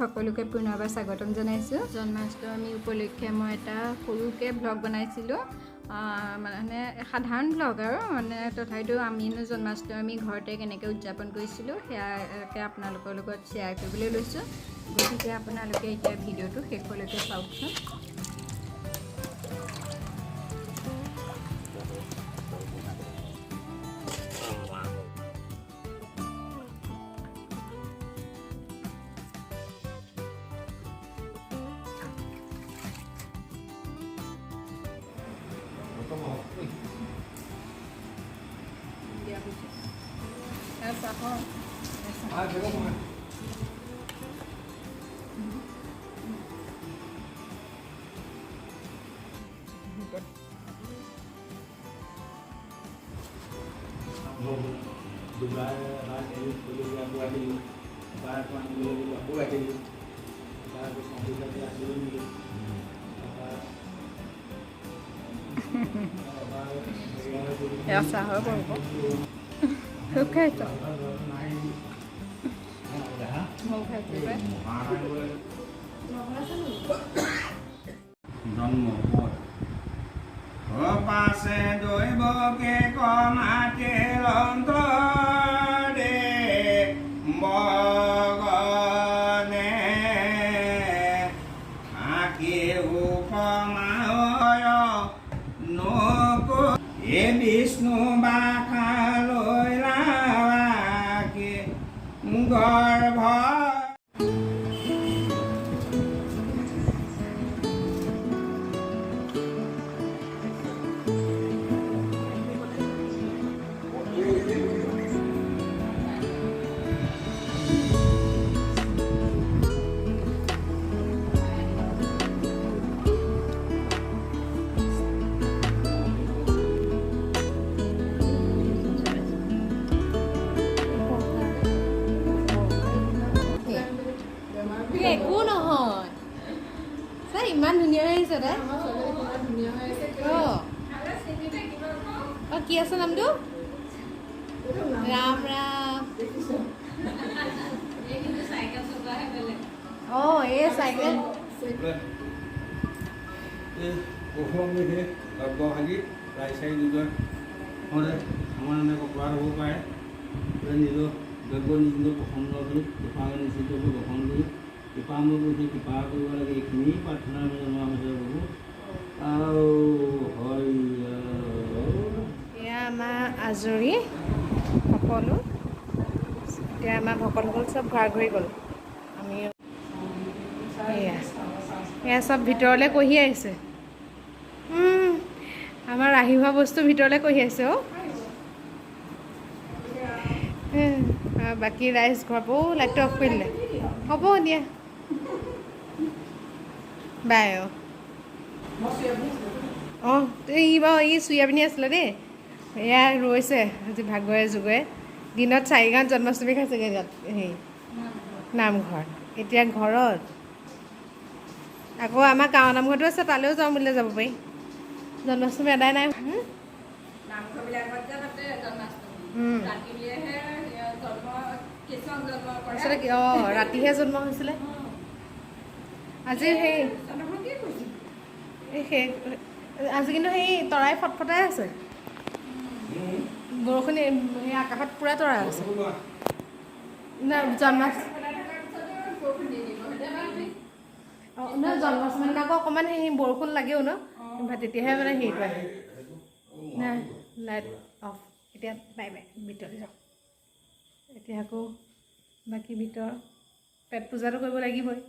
সকলোকে পুনৰবাৰ স্বাগতম জনাইছোঁ। জন্মাষ্টমী উপলক্ষে মই এটা সৰুকৈ ব্লগ বনাইছিলোঁ, মানে সাধাৰণ ব্লগ আৰু মানে তথাপিতো আমিনো জন্মাষ্টমী ঘৰতে কেনেকৈ উদযাপন কৰিছিলোঁ সেয়াকে আপোনালোকৰ লগত শ্বেয়াৰ কৰিবলৈ লৈছোঁ। গতিকে আপোনালোকে এতিয়া ভিডিঅ'টো শেষলৈকে চাওকচোন। Essa roupa okay তো জন্ম পাশে দৈবকে কমাতে অন্তরে মগনে থাকে উপমায় নক এ বিষ্ণু বাখা লইলাকে গর্ভ একো নহয় চাই ইমান ধুনীয়া হৈ আহিছে তাই কি আছে নামটো ৰাম ৰাম এই চাইকেল ৰাইচাই নিজৰ সমানে কপোৱাৰ হ'ব পাৰে নিজৰ দ্ৰব্য নিজৰ পচন্দ কৰি কৃপাকে নিশ্চিত গ্ৰহণ কৰি কৃপামূল বুদ্ধি কৃপা কৰিব লাগে এইখিনি প্ৰাৰ্থনা আমি জনোৱা হৈছে প্ৰভু আৰু হয় এয়া আমাৰ আজৰি সকলো এতিয়া আমাৰ ভকতসকল চব ঘৰা ঘূৰি গ'ল আমি এয়া চব ভিতৰলৈ কঢ়ি আহিছে আমাৰ ৰাহি হোৱা বস্তু ভিতৰলৈ কঢ়ি আহিছে বাকী ৰাইজ ঘৰ লাইটটো অফ কৰিলে হ'ব দিয়া বাই ই বাৰু ই চুইয়া পিন্ধি আছিলে দেই এয়া ৰৈছে আজি ভাগৰে যুগৰে দিনত 4 গাঁৱত জন্মাষ্টমী খাইছেগৈ ইয়াত হেৰি নামঘৰ এতিয়া ঘৰত আকৌ আমাৰ গাঁৱৰ নামঘৰটো আছে তালৈও যাওঁ বুলিলে যাব পাৰি জন্মাষ্টমী আদায় নাই ৰাতিহে জন্ম হৈছিলে আজি আজি কিন্তু সেই তৰাই ফটফটাই আছে বৰষুণ সেই আকাশত পূৰা তৰাই আছে জন্মাষ্টমীত আকৌ অকণমান সেই বৰষুণ লাগেও ন তেতিয়াহে মানে হেৰিটো আহে নাই লাইট অফ এতিয়া বাই বাই ভিতৰলৈ যাওঁ এতিয়া আকৌ বাকী ভিতৰ পেট পূজাটো কৰিব লাগিবই